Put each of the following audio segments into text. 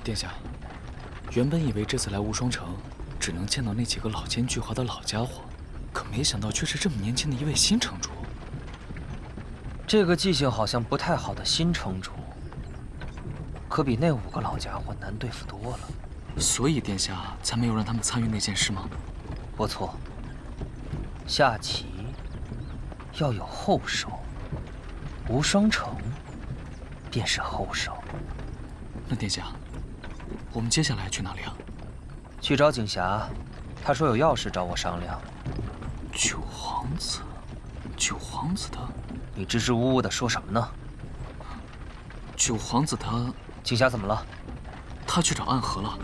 殿下，原本以为这次来无双城，只能见到那几个老奸巨猾的老家伙，可没想到却是这么年轻的一位新城主。这个记性好像不太好的新城主，可比那5个老家伙难对付多了。所以殿下才没有让他们参与那件事吗？不错，下棋要有后手，无双城便是后手。那殿下，我们接下来去哪里啊？去找景霞，他说有要事找我商量。九皇子，九皇子他……你支支吾吾的说什么呢？九皇子他……景霞怎么了？他去找暗河了。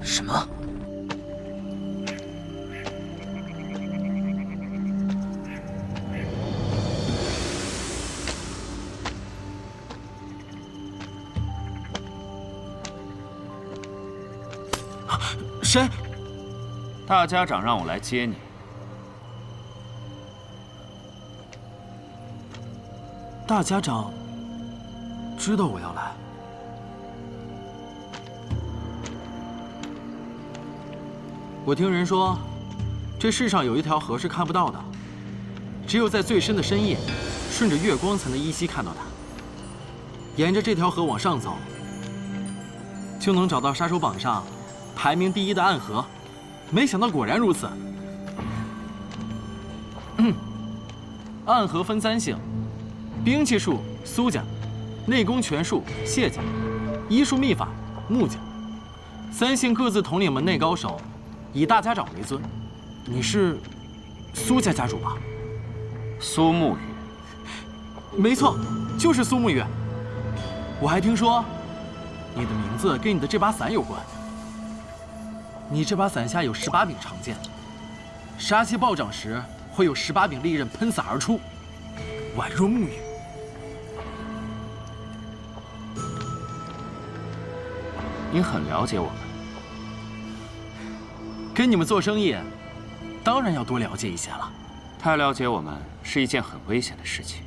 什么？谁？大家长让我来接你。大家长知道我要来。我听人说，这世上有一条河是看不到的，只有在最深的深夜，顺着月光才能依稀看到它。沿着这条河往上走，就能找到杀手榜上排名第1的暗河。没想到果然如此。暗河分3姓：兵器术苏家，内功拳术谢家，医术秘法穆家。3姓各自统领门内高手，以大家长为尊。你是苏家家主吧？苏沐雨。没错，就是苏沐雨。我还听说，你的名字跟你的这把伞有关。你这把伞下有18柄长剑，杀气暴涨时会有18柄利刃喷洒而出，宛若沐雨。你很了解我们。跟你们做生意，当然要多了解一些了。太了解我们是一件很危险的事情。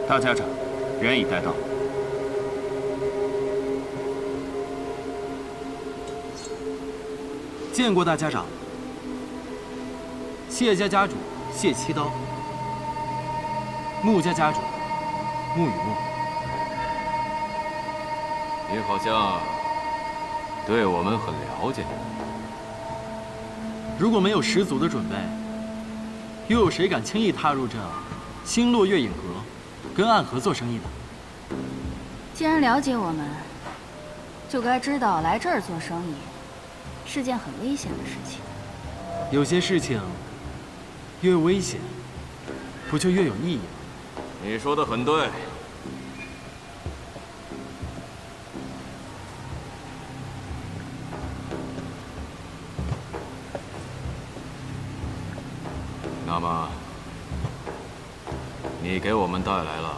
大家长，人已带到。见过大家长。谢家家主谢七刀，穆家家主穆雨墨。你好像对我们很了解。如果没有十足的准备，又有谁敢轻易踏入这星落月影阁，跟暗河做生意呢？既然了解我们，就该知道来这儿做生意是件很危险的事情。有些事情越危险，不就越有意义吗？你说的很对。那么，你给我们带来了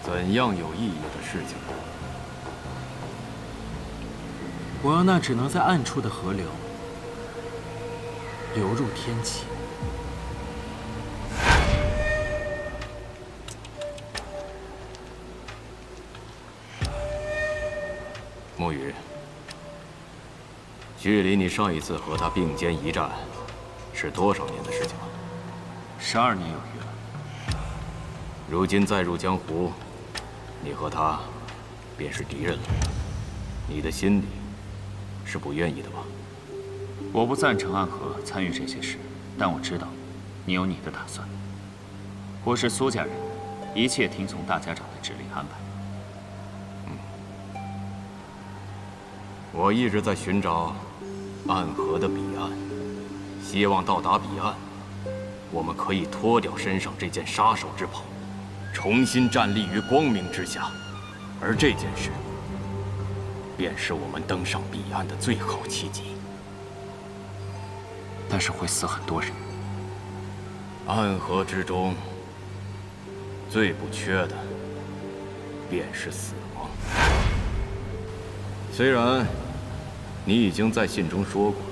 怎样有意义的事情呢？我要那只能在暗处的河流流入天际。沐雨，距离你上一次和他并肩一战，是多少年的事情了？12年有余了。如今再入江湖，你和他便是敌人了。你的心里是不愿意的吧？我不赞成暗河参与这些事，但我知道，你有你的打算。我是苏家人，一切听从大家长的指令安排。我一直在寻找暗河的彼岸，希望到达彼岸，我们可以脱掉身上这件杀手之袍，重新站立于光明之下。而这件事，便是我们登上彼岸的最好契机。但是会死很多人。暗河之中，最不缺的，便是死亡。虽然你已经在信中说过了，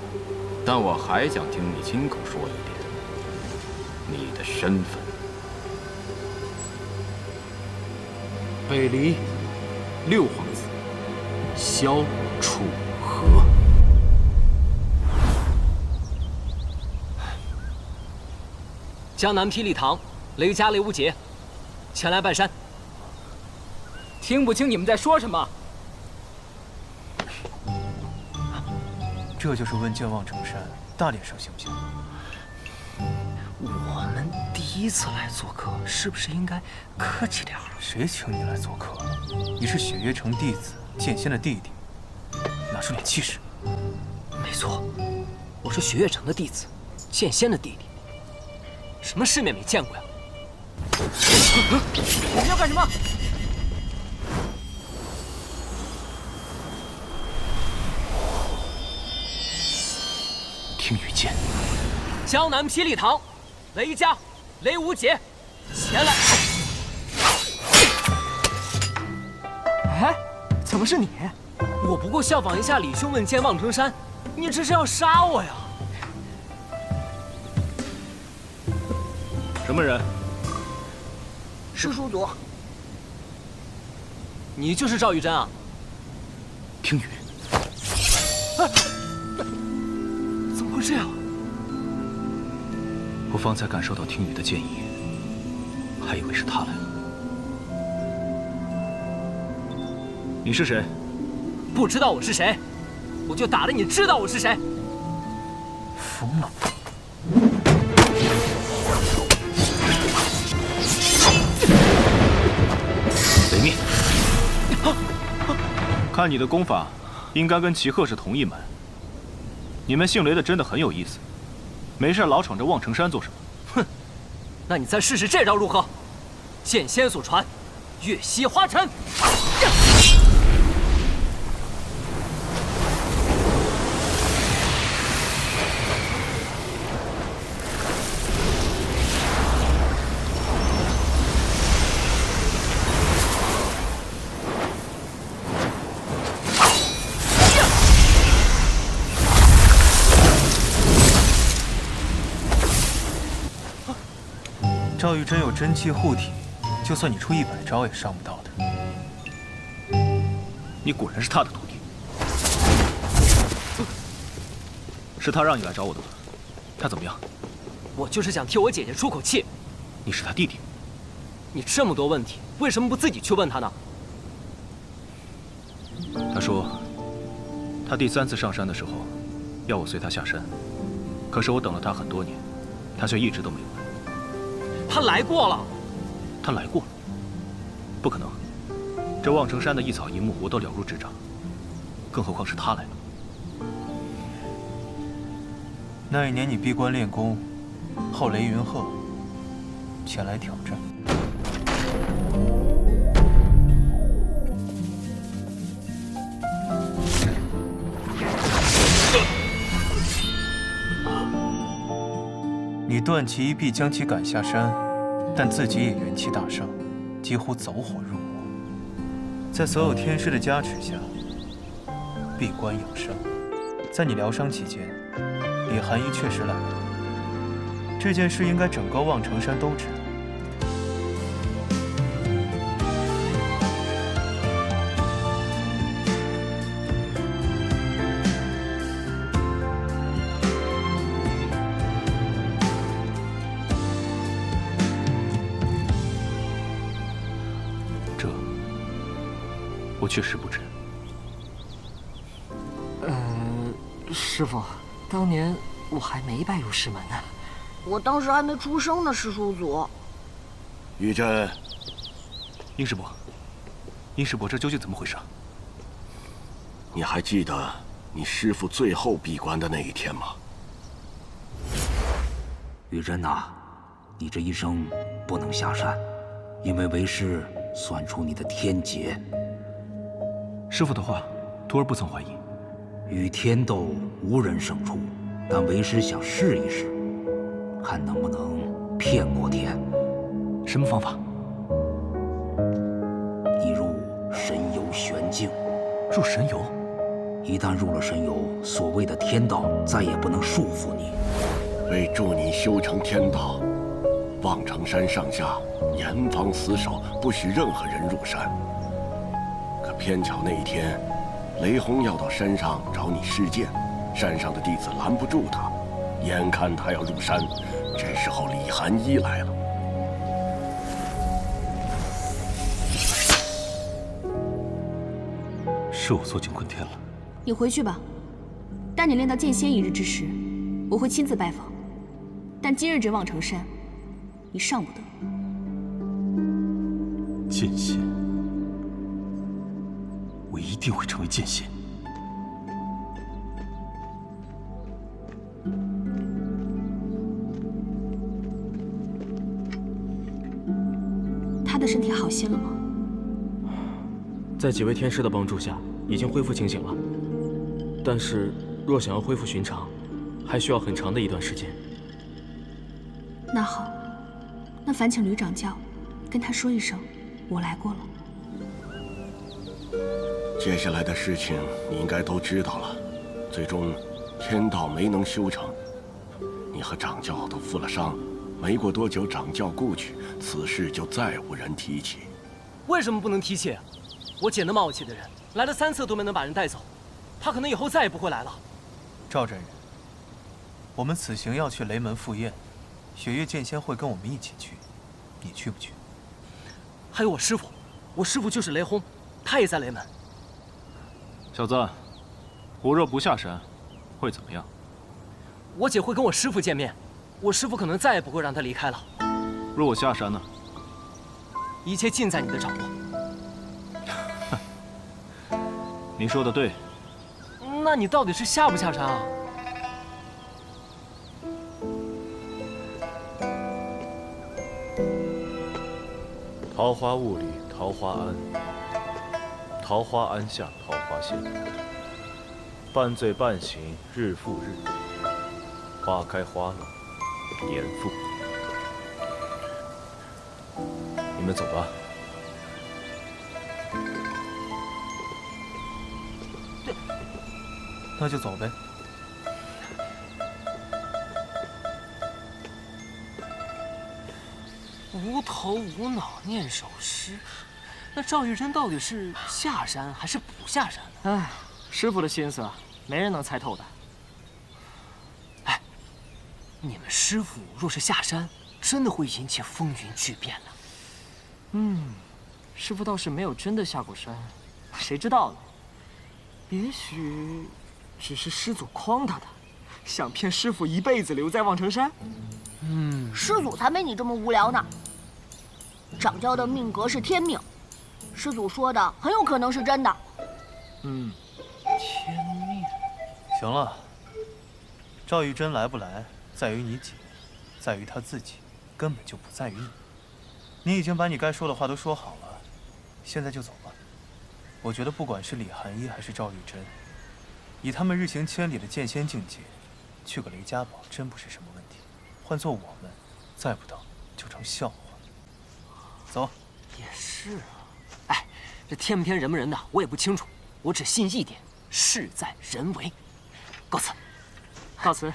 但我还想听你亲口说一遍，你的身份。北离六皇子萧楚河。江南霹雳堂，雷家雷无节，前来拜山。听不清你们在说什么。这就是问剑望城山，大点声行不行？我们第一次来做客，是不是应该客气点儿？谁请你来做客了？你是雪月城弟子，剑仙的弟弟，拿出点气势。没错，我是雪月城的弟子，剑仙的弟弟。什么世面没见过呀？你们要干什么？听雨剑，江南霹雳堂，雷家雷无节，前来。哎，怎么是你？我不过效仿一下李兄问剑望城山，你这是要杀我呀？什么人？师叔祖，你就是赵玉珍啊？听雨，怎么会这样？我方才感受到听雨的剑意，还以为是他来了。你是谁？不知道我是谁，我就打得你知道我是谁。疯了！雷灭！看你的功法，应该跟齐鹤是同一门。你们姓雷的真的很有意思，没事老闯着望城山做什么？哼，那你再试试这招如何？剑仙所传，月息花尘。赵玉珍有真气护体，就算你出100招也伤不到的。你果然是他的徒弟，是他让你来找我的吗？他怎么样？我就是想替我姐姐出口气。你是他弟弟，你这么多问题，为什么不自己去问他呢？他说，他第3次上山的时候，要我随他下山，可是我等了他很多年，他却一直都没有来。他来过了。他来过了？不可能，这望城山的一草一木我都了如指掌，更何况是他来了。那一年你闭关练功，后雷云鹤前来挑战。你断其一臂，将其赶下山，但自己也元气大伤，几乎走火入魔。在所有天师的加持下，闭关养伤。在你疗伤期间，李寒衣确实来过。这件事应该整个望城山都知道。我确实不知。师傅，当年我还没拜入师门呢。我当时还没出生呢，师叔祖。玉珍，殷师伯，殷师伯，这究竟怎么回事？你还记得你师父最后闭关的那一天吗？玉珍呐，你这一生不能下山，因为为师算出你的天劫。师父的话，徒儿不曾怀疑。与天斗，无人胜出，但为师想试一试，看能不能骗过天。什么方法？你入神游玄境。入神游？一旦入了神游，所谓的天道再也不能束缚你。为助你修成天道，望城山上下严防死守，不许任何人入山。可偏巧那一天，雷轰要到山上找你试剑，山上的弟子拦不住他，眼看他要入山，这时候李寒一来了。是我作践坤天了。你回去吧，待你练到剑仙一日之时，我会亲自拜访。但今日这望城山，你上不得。剑仙，我一定会成为剑仙。他的身体好些了吗？在几位天师的帮助下，已经恢复清醒了。但是，若想要恢复寻常，还需要很长的一段时间。那好，那烦请吕掌教跟他说一声，我来过了。接下来的事情你应该都知道了，最终天道没能修成，你和掌教都负了伤，没过多久掌教故去，此事就再无人提起。为什么不能提起？我捡那么傲气的人，来了3次都没能把人带走，他可能以后再也不会来了。赵真人，我们此行要去雷门赴宴，雪月剑仙会跟我们一起去，你去不去？还有我师父，我师父就是雷轰，他也在雷门。小子，我若不下山，会怎么样？我姐会跟我师父见面，我师父可能再也不会让他离开了。若我下山呢？一切尽在你的掌握。你说的对。那你到底是下不下山啊？桃花坞里桃花庵，桃花庵下桃花仙。半醉半醒日复日，花开花落年复年。你们走吧。那就走呗。无头无脑念首诗，那赵玉珍到底是下山还是不下山呢？哎，师傅的心思，没人能猜透的。哎，你们师傅若是下山，真的会引起风云巨变的。师傅倒是没有真的下过山，谁知道呢？也许只是师祖诓他的，想骗师傅一辈子留在望城山。师祖才没你这么无聊呢。掌教的命格是天命，师祖说的很有可能是真的。天命。行了，赵玉珍来不来，在于你姐，在于她自己，根本就不在于你。你已经把你该说的话都说好了，现在就走吧。我觉得不管是李寒衣还是赵玉珍，以他们日行千里的剑仙境界，去个雷家堡真不是什么问题。换做我们，再不等就成笑话。走。也是啊。哎，这天不天人不人的，我也不清楚。我只信一点：事在人为。告辞。告辞。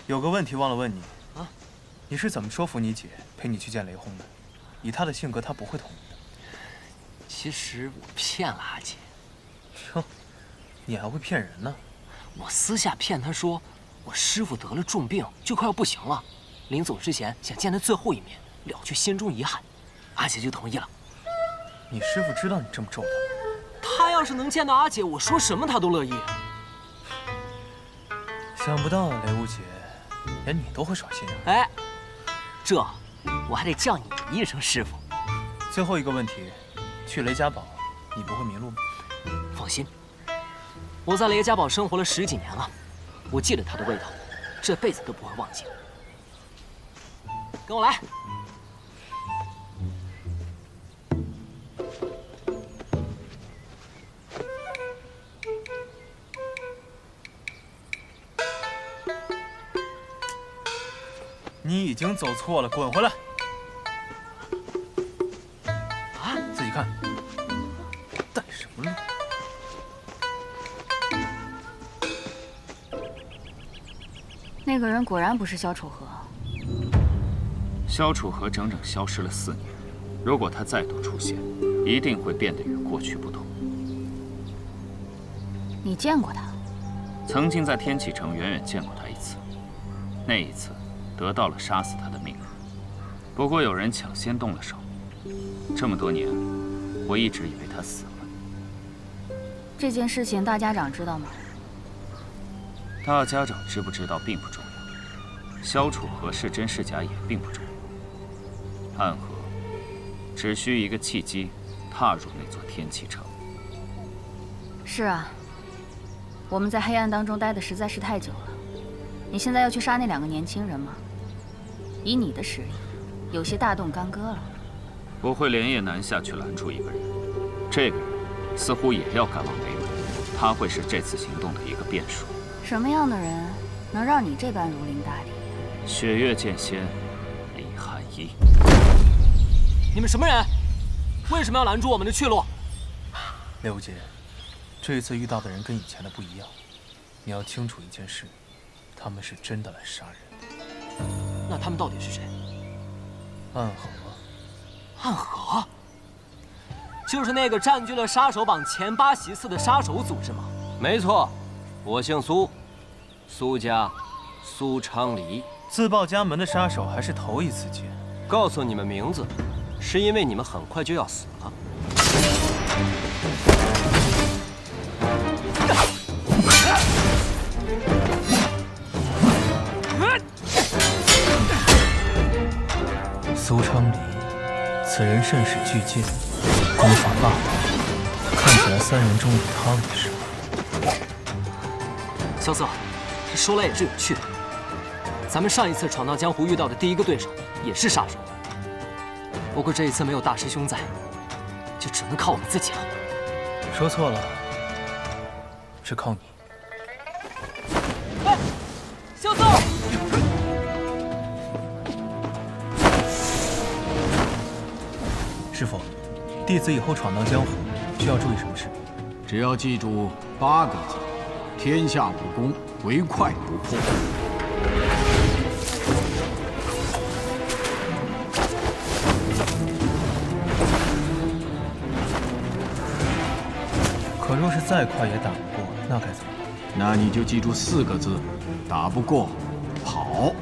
有个问题忘了问你啊，你是怎么说服你姐陪你去见雷轰的？以她的性格，她不会同意的。其实我骗了阿姐。哟，你还会骗人呢？我私下骗她说，我师父得了重病，就快要不行了，临走之前想见他最后一面，了却心中遗憾。阿姐就同意了。你师父知道你这么周到？他要是能见到阿姐，我说什么他都乐意。想不到雷无姐，连你都会耍心眼。哎，这我还得叫你一声师傅。最后一个问题，去雷家堡，你不会迷路吗？放心，我在雷家堡生活了10几年了，我记得它的味道，这辈子都不会忘记。跟我来。你已经走错了，滚回来！啊！什么路？那个人果然不是萧楚河。萧楚河整整消失了4年，如果他再度出现，一定会变得与过去不同。你见过他？曾经在天启城远远见过他一次，那一次得到了杀死他的命。不过有人抢先动了手。这么多年，我一直以为他死了。这件事情大家长知道吗？大家长知不知道并不重要，萧楚河是真是假也并不重要。暗河只需一个契机，踏入那座天启城。是啊，我们在黑暗当中待的实在是太久了。你现在要去杀那2个年轻人吗？以你的实力，有些大动干戈了。我会连夜南下去拦住一个人，这个人似乎也要赶往北纬，他会是这次行动的一个变数。什么样的人能让你这般如临大敌？雪月剑仙李寒一。你们什么人？为什么要拦住我们的去路？刘姐，这次遇到的人跟以前的不一样，你要清楚一件事，他们是真的来杀人。那他们到底是谁？暗河。暗河？就是那个占据了杀手榜前8席次的杀手组织吗？没错，我姓苏，苏家苏昌黎。自报家门的杀手还是头一次见。告诉你们名字，是因为你们很快就要死了。苏昌黎，此人甚是巨剑，功法霸道，看起来3人中有他为首。萧瑟，说来也是有趣的。咱们上一次闯荡江湖遇到的第一个对手也是杀手，不过这一次没有大师兄在，就只能靠我们自己了。说错了，是靠你。哎，萧瑟！师傅，弟子以后闯荡江湖需要注意什么事？只要记住8个字：天下武功，唯快不破。可若是再快也打不过，那该怎么办？那你就记住4个字：打不过，跑。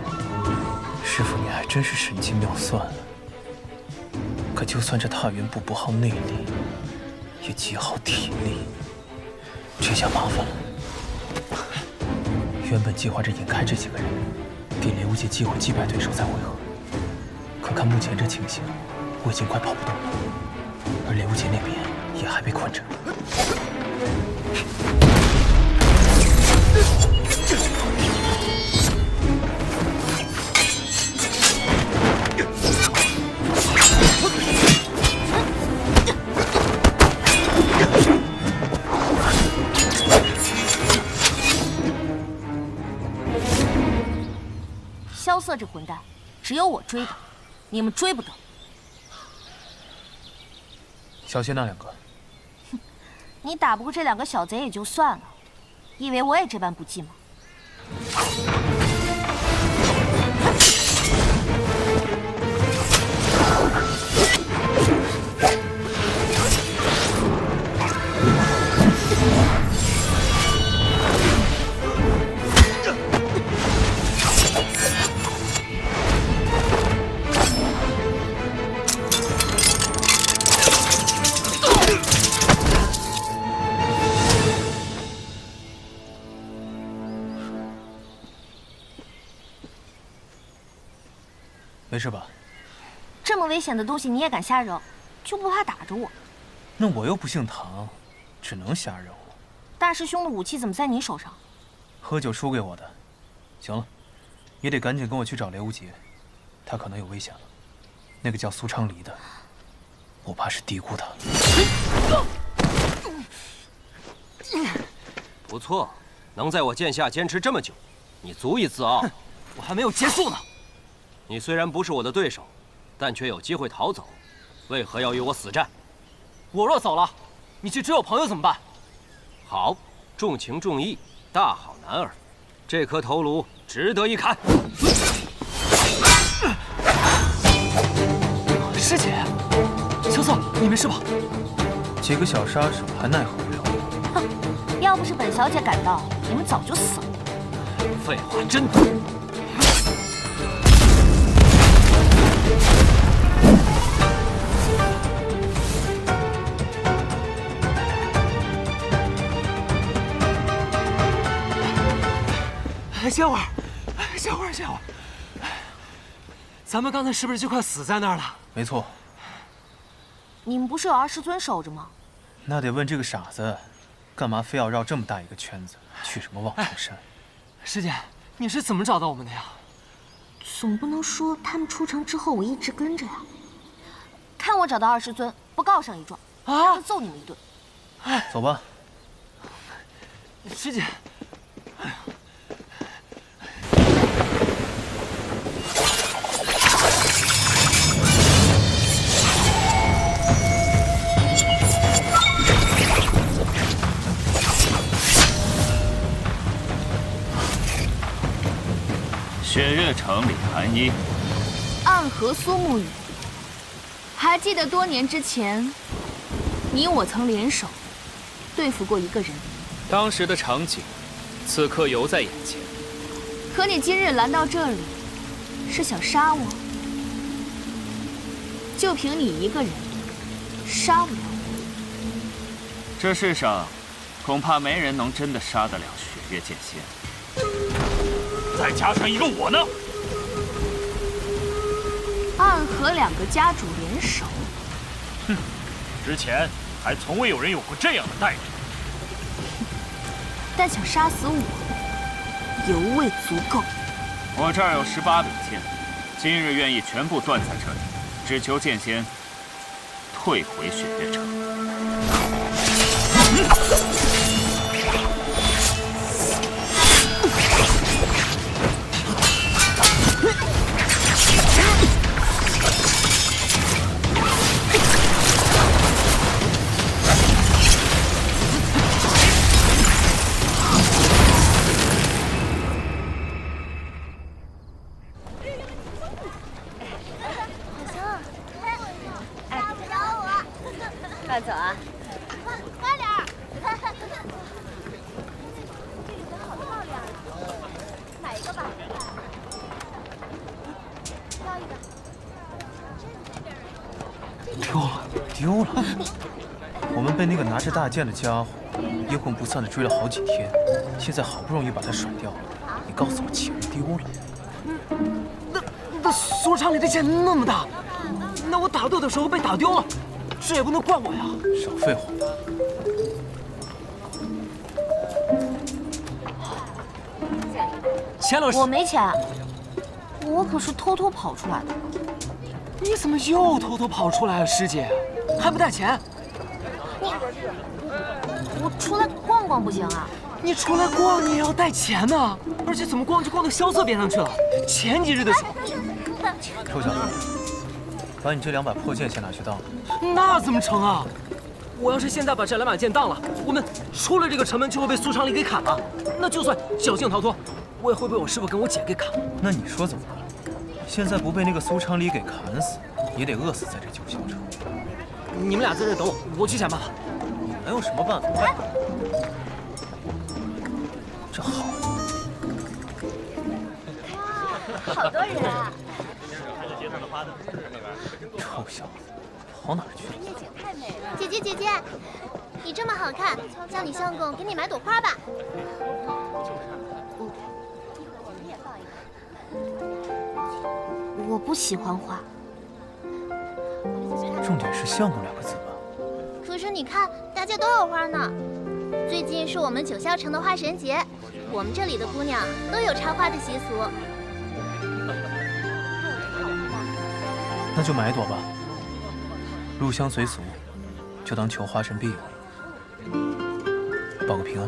师傅，你还真是神机妙算了。可就算这踏云步不耗内力，也极耗体力，这下麻烦了。原本计划着引开这几个人，给雷无界机会击败对手再会合。可看目前这情形，我已经快跑不动了，而雷无界那边也还被困着。萧瑟这混蛋，只有我追他，你们追不得。小心那2个。你打不过这2个小贼也就算了，以为我也这般不济吗？没事吧？这么危险的东西你也敢瞎惹，就不怕打着我？那我又不姓唐，只能瞎惹我。大师兄的武器怎么在你手上？喝酒输给我的。行了，也得赶紧跟我去找雷无极，他可能有危险了。那个叫苏昌黎的，我怕是低估他了。不错，能在我剑下坚持这么久，你足以自傲。我还没有结束呢。你虽然不是我的对手，但却有机会逃走，为何要与我死战？我若走了，你去追我朋友怎么办？好，重情重义，大好男儿。这颗头颅值得一砍。师姐，秋瑟，你没事吧？几个小杀手还奈何不了我。哼，要不是本小姐赶到，你们早就死了。废话真多。歇会儿，歇会儿，歇会儿。咱们刚才是不是就快死在那儿了？没错。你们不是有20尊守着吗？那得问这个傻子，干嘛非要绕这么大一个圈子，去什么望城山？师姐，你是怎么找到我们的呀？总不能说他们出城之后我一直跟着呀。看我找到20尊，不告上一状，啊，就揍你们一顿。走吧。师姐。雪月城李寒衣，暗河苏沐雨。还记得多年之前，你我曾联手对付过一个人。当时的场景，此刻犹在眼前。可你今日来到这里，是想杀我？就凭你一个人，杀不了我。这世上恐怕没人能真的杀得了雪月剑仙。再加上一个我呢？暗河2个家主联手，哼，之前还从未有人有过这样的待遇。但想杀死我，犹未足够。我这儿有18柄剑，今日愿意全部断在这里，只求剑仙退回雪月城。快走啊！快点儿！好漂亮，买一个吧。要一个。丢了！我们被那个拿着大剑的家伙阴魂不散的追了好几天，现在好不容易把他甩掉了。你告诉我岂不丢了？那苏厂里的剑那么大，那我打斗的时候被打丢了。这也不能怪我呀！少废话！钱老师，我没钱，我可是偷偷跑出来的。你怎么又偷偷跑出来了，师姐？还不带钱？我出来逛逛不行啊？你出来逛，你也要带钱呢。而且怎么逛就逛到萧瑟边上去了？前几日的时候。臭小子，把你这2把破剑先拿去当。那怎么成啊？我要是现在把这2把剑当了，我们出了这个城门就会被苏长礼给砍了。那就算侥幸逃脱，我也会被我师傅跟我姐给砍了。那你说怎么办？现在不被那个苏长礼给砍死，也得饿死在这九霄城。你们俩在这等我，我去想办法。你能有什么办法？这好。好多人啊！臭小子，跑哪儿去了？姐姐姐姐，你这么好看，叫你相公给你买朵花吧。我不喜欢花。重点是相公2个字吧？可是你看，大家都有花呢。最近是我们九霄城的花神节，我们这里的姑娘都有插花的习俗。那就买1朵吧。入乡随俗，就当求花神庇佑你，保个平安。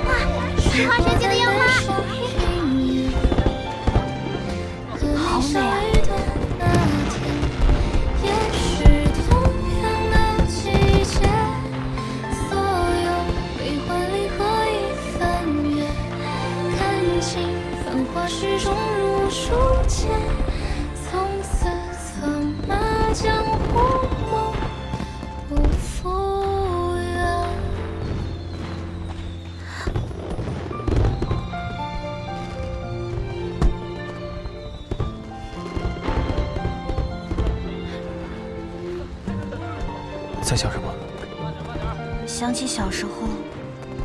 哇，花神节的烟花！如书签，从此策马江湖梦不复原。在想什么？想起小时候，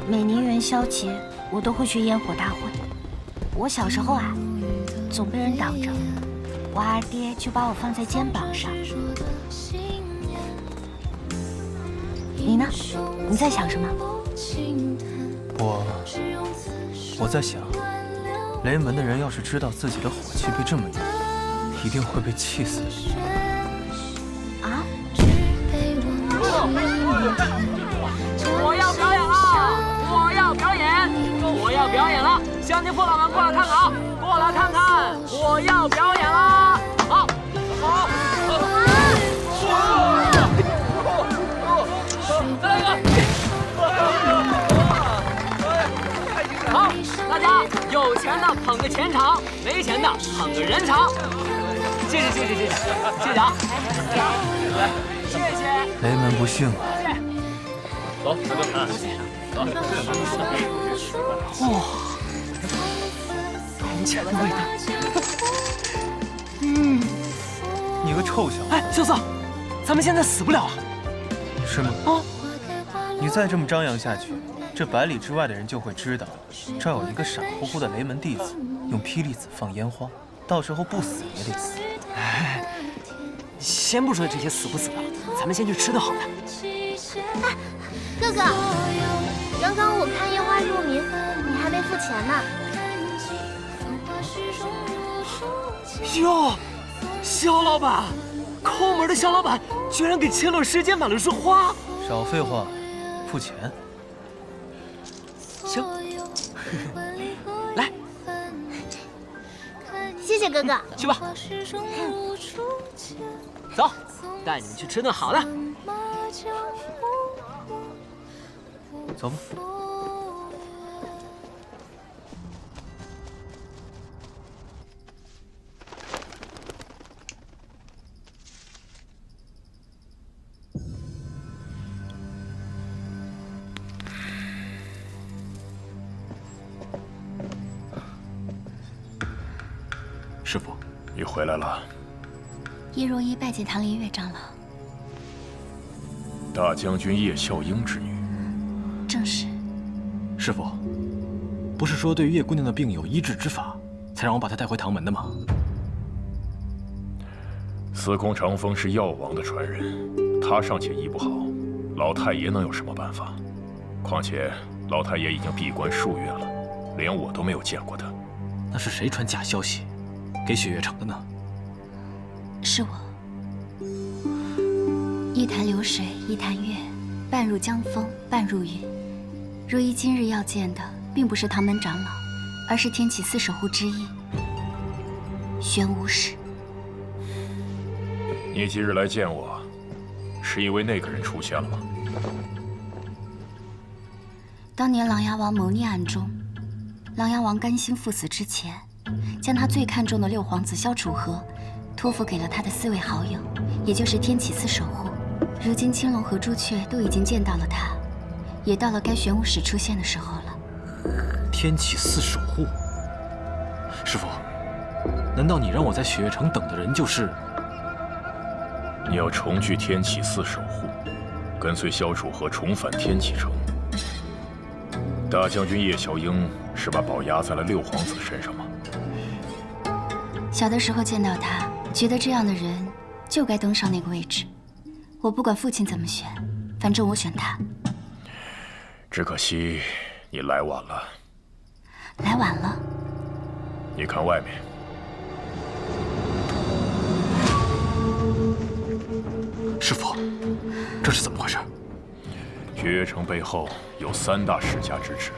每年元宵节我都会去烟火大会。我小时候啊，总被人挡着，我二爹就把我放在肩膀上。你呢？你在想什么？我在想，雷门的人要是知道自己的火气被这么用，一定会被气死。啊？我要表演了！我要表演！我要表演了！乡亲父老们过来看看啊！过来看看！我要表演了！好，好，再来一个！好，大家有钱的捧个钱场，没钱的捧个人场。谢谢谢谢谢谢谢谢啊！谢谢。雷门不幸啊！走，大哥，走。哇，红钱的味道。你个臭小子！哎，小四，咱们现在死不了啊？是吗？啊！你再这么张扬下去，这百里之外的人就会知道，这儿有一个傻乎乎的雷门弟子，用霹雳子放烟花，到时候不死也得死。哎，先不说这些死不死的，咱们先去吃顿好的。哎，哥哥，刚刚我看烟花入迷，你还没付钱呢。哟，肖老板，抠门的肖老板居然给千落师姐买了束花。少废话，付钱。行，来，谢谢哥哥。去吧。走，带你们去吃顿好的。走吧。师傅，你回来了。叶若依拜见唐林月长老。大将军叶笑英之女。正是。师傅，不是说对月姑娘的病有医治之法，才让我把她带回唐门的吗？司空长风是药王的传人，他尚且医不好，老太爷能有什么办法？况且老太爷已经闭关数月了，连我都没有见过他。那是谁传假消息给雪月城的呢？是我。一潭流水一潭月，半入江风半入云。若依今日要见的，并不是唐门长老，而是天启四守护之一玄武使。你今日来见我，是因为那个人出现了吗？当年琅琊王谋逆案中，琅琊王甘心赴死之前，将他最看重的六皇子萧楚河托付给了他的4位好友，也就是天启四守护。如今青龙和朱雀都已经见到了他，也到了该玄武使出现的时候了。天启四守护，师傅，难道你让我在雪月城等的人就是？你要重聚天启四守护，跟随萧楚河重返天启城。大将军叶笑英是把宝压在了六皇子身上吗？小的时候见到他，觉得这样的人就该登上那个位置。我不管父亲怎么选，反正我选他。只可惜你来晚了。来晚了。你看外面。师傅，这是怎么回事？雪月城背后有3大世家支持：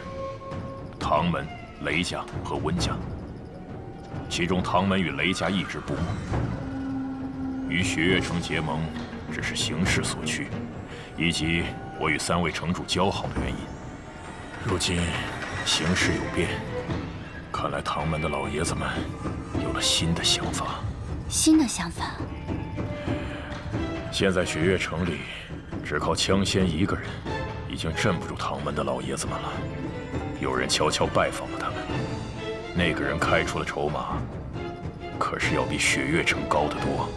唐门、雷家和温家。其中唐门与雷家一直不盟，与雪月城结盟只是形势所趋，以及我与3位城主交好的原因。如今形势有变，看来唐门的老爷子们有了新的想法。新的想法？现在雪月城里，只靠枪仙一个人，已经镇不住唐门的老爷子们了。有人悄悄拜访了他们，那个人开出的筹码，可是要比雪月城高得多。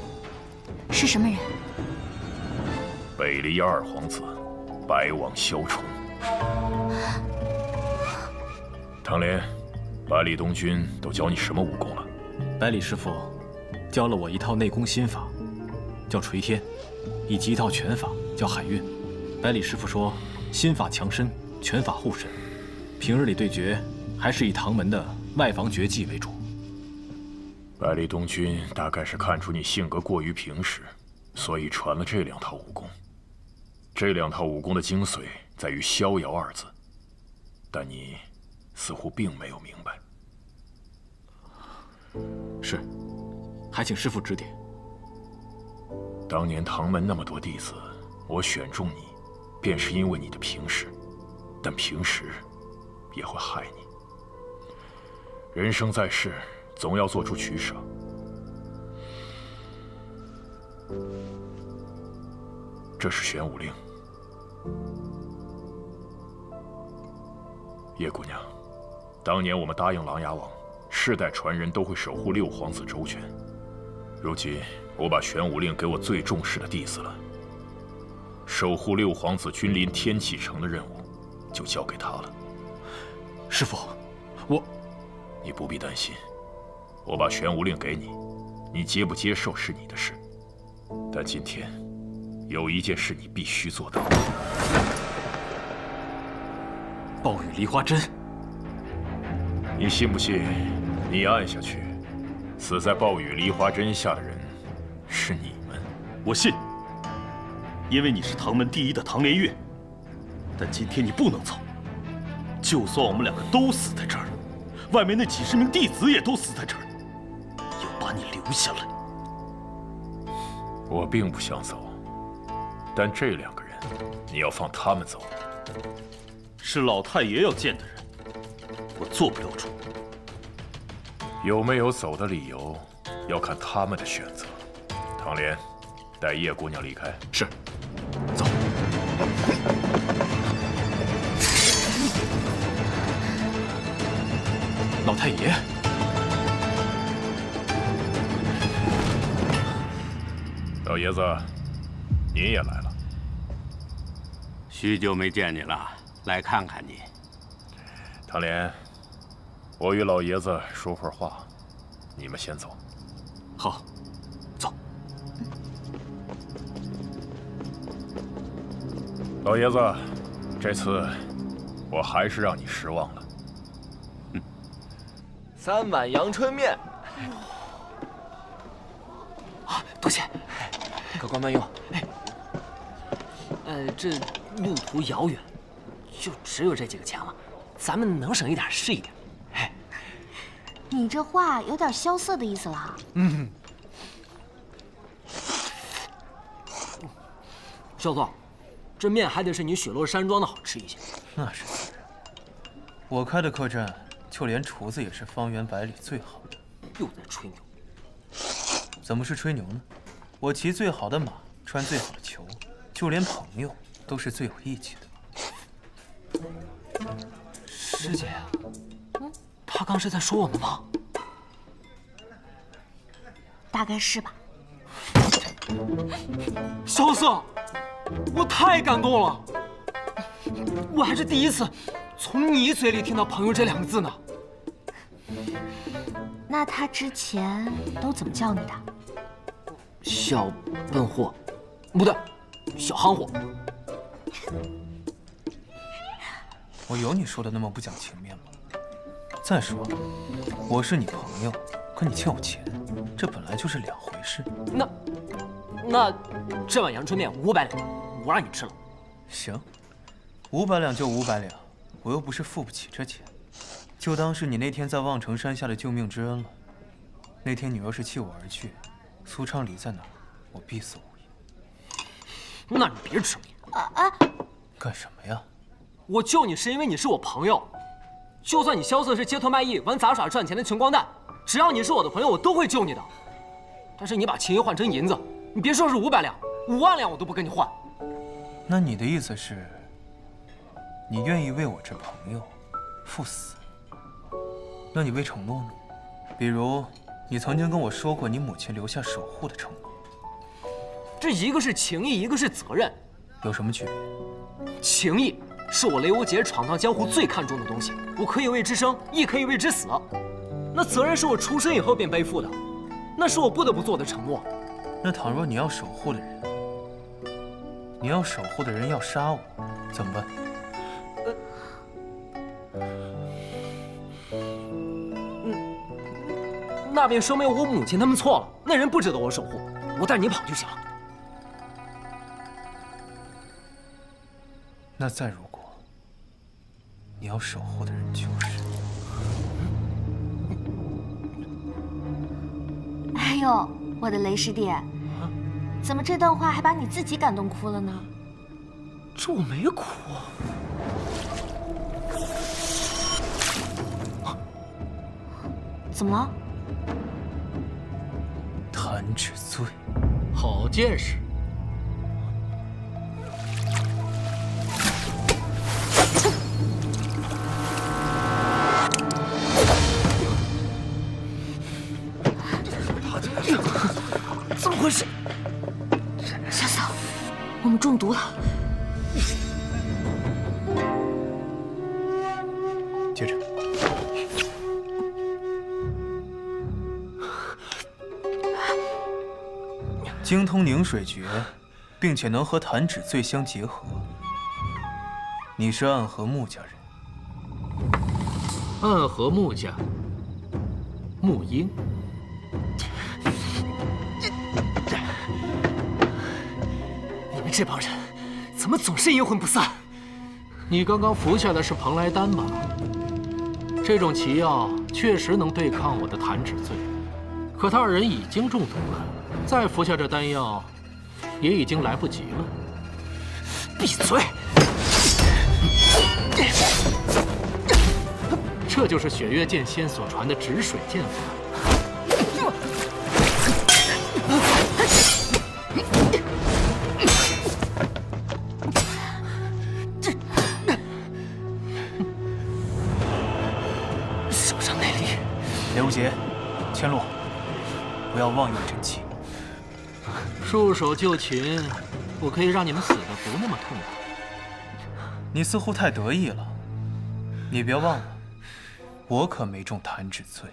是什么人？北离二皇子，白王萧崇。唐莲，百里东君都教你什么武功了？百里师傅教了我一套内功心法，叫垂天，以及一套拳法叫海运。百里师傅说，心法强身，拳法护身。平日里对决还是以唐门的外防绝技为主。百里东君大概是看出你性格过于平实，所以传了这2套武功。这2套武功的精髓在于逍遥2字，但你似乎并没有明白。是，还请师傅指点。当年唐门那么多弟子，我选中你，便是因为你的平实，但平实也会害你。人生在世，总要做出取舍。这是玄武令。叶姑娘，当年我们答应琅琊王，世代传人都会守护6皇子周全。如今我把玄武令给我最重视的弟子了，守护6皇子君临天启城的任务就交给他了。师傅，你不必担心，我把玄武令给你，你接不接受是你的事。但今天有一件事你必须做到。暴雨梨花针，你信不信？你按下去，死在暴雨梨花针下的人是你们。我信，因为你是唐门第一的唐连月。但今天你不能走，就算我们2个都死在这儿，外面那几10名弟子也都死在这儿，要把你留下来。我并不想走，但这2个人，你要放他们走。是老太爷要见的人，我做不了主。有没有走的理由，要看他们的选择。唐莲，带叶姑娘离开。是。走。老太爷。老爷子，您也来了。许久没见你了，来看看你。唐莲，我与老爷子说会儿话，你们先走。好，走。老爷子，这次我还是让你失望了。3碗阳春面。啊，多谢。客官慢用。这路途遥远，就只有这几个钱了，咱们能省一点是一点。你这话有点萧瑟的意思了。少佐，这面还得是你雪落山庄的好吃一些。那是自然。我开的客栈，就连厨子也是方圆百里最好的。又在吹牛。怎么是吹牛呢？我骑最好的马，穿最好的裘，就连朋友都是最有义气的。师姐呀，他刚是在说我们吗？大概是吧。萧瑟，我太感动了，我还是第一次从你嘴里听到“朋友”这2个字呢。那他之前都怎么叫你的？小笨货，不对，小憨货。我有你说的那么不讲情面吗？再说了，我是你朋友，可你欠我钱，这本来就是2回事。那这碗阳春面500两，我让你吃了。行，500两就500两，我又不是付不起这钱，就当是你那天在望城山下的救命之恩了。那天你若是弃我而去，苏昌黎在哪儿，我必死无疑。那你别吃了。干什么呀？我救你是因为你是我朋友，就算你萧瑟是街头卖艺、玩杂耍赚钱的穷光蛋，只要你是我的朋友，我都会救你的。但是你把情谊换成银子，你别说是500两，5万两我都不跟你换。那你的意思是，你愿意为我这朋友赴死？那你未承诺呢？比如，你曾经跟我说过你母亲留下守护的承诺。这一个是情义，一个是责任，有什么区别？情义是我雷无节闯荡江湖最看重的东西，我可以为之生，亦可以为之死。那责任是我出生以后便背负的，那是我不得不做的承诺。那倘若你要守护的人，要杀我，怎么办？那便说明我母亲他们错了，那人不值得我守护，我带你跑就行了。那再如果你要守护的人就是……哎呦，我的雷师弟，怎么这段话还把你自己感动哭了呢？这我没哭。怎么了？弹指醉，好见识。怎么回事？小嫂，我们中毒了。接着。精通凝水诀，并且能和弹指醉相结合。你是暗河穆家人。暗河穆家，穆英。你们这帮人怎么总是阴魂不散？你刚刚服下的是蓬莱丹吧？这种奇药确实能对抗我的弹指醉，可他二人已经中毒了。再服下这丹药，也已经来不及了。闭嘴！这就是雪月剑仙所传的止水剑法。手上内力。雷无节，千落，不要妄用真气。束手就擒，我可以让你们死的不那么痛苦。你似乎太得意了，你别忘了，我可没中弹指醉。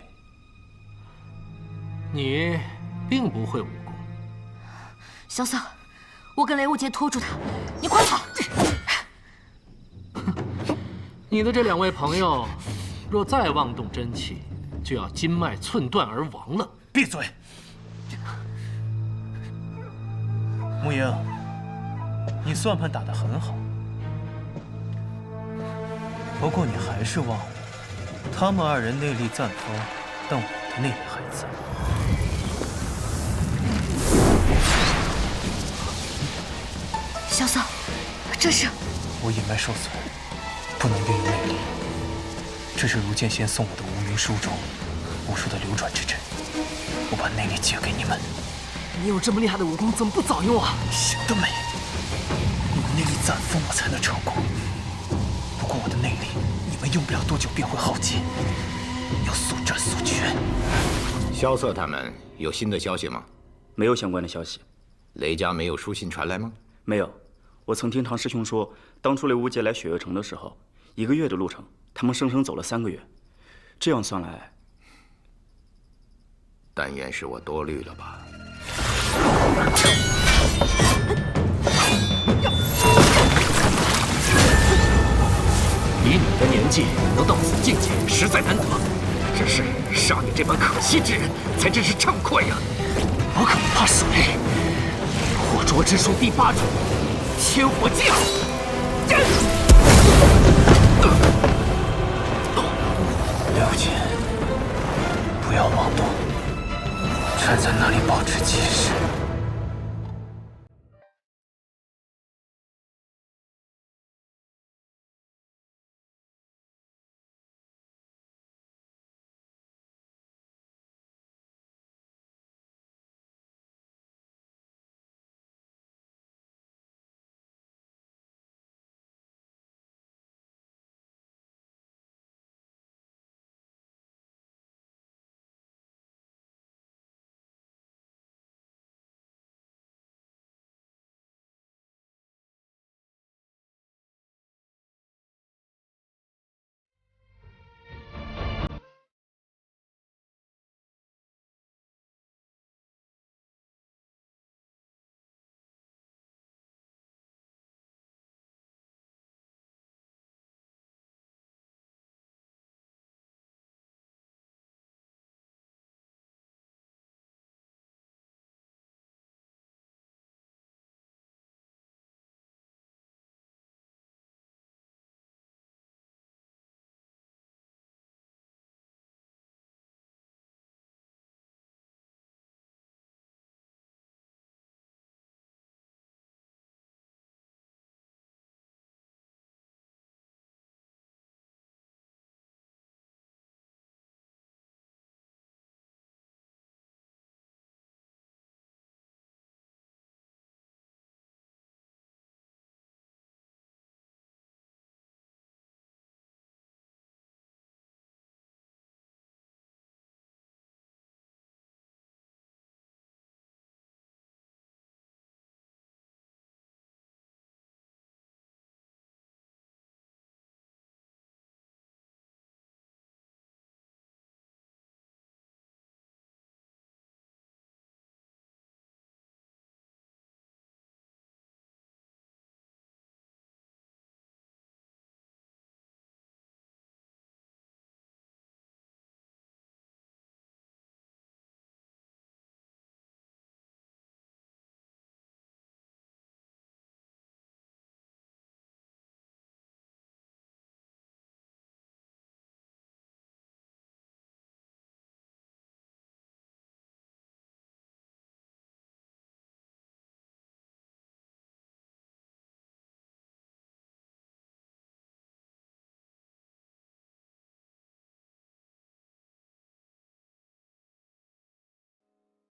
你并不会武功。小嫂，我跟雷无节拖住他，你快跑！你的这2位朋友，若再妄动真气，就要筋脉寸断而亡了。闭嘴！穆英，你算盘打得很好，不过你还是忘了，他们2人内力暂封，但我的内力还在。小嫂，这是……我隐脉受损，不能运用内力。这是如剑仙送我的无云书中武术的流转之阵，我把内力借给你们。你有这么厉害的武功，怎么不早用啊？想得美！你们内力暂封，我才能成功。不过我的内力，你们用不了多久便会耗尽，要速战速决。萧瑟他们有新的消息吗？没有相关的消息。雷家没有书信传来吗？没有。我曾听唐师兄说，当初雷无节来雪月城的时候，1个月的路程，他们生生走了3个月。这样算来，但愿是我多虑了吧。以你的年纪能到此境界，实在难得。只是杀你这般可惜之人，才真是畅快呀！我可不怕水，火灼之术第8种，天火镜。了解，不要妄动，站在那里保持气势。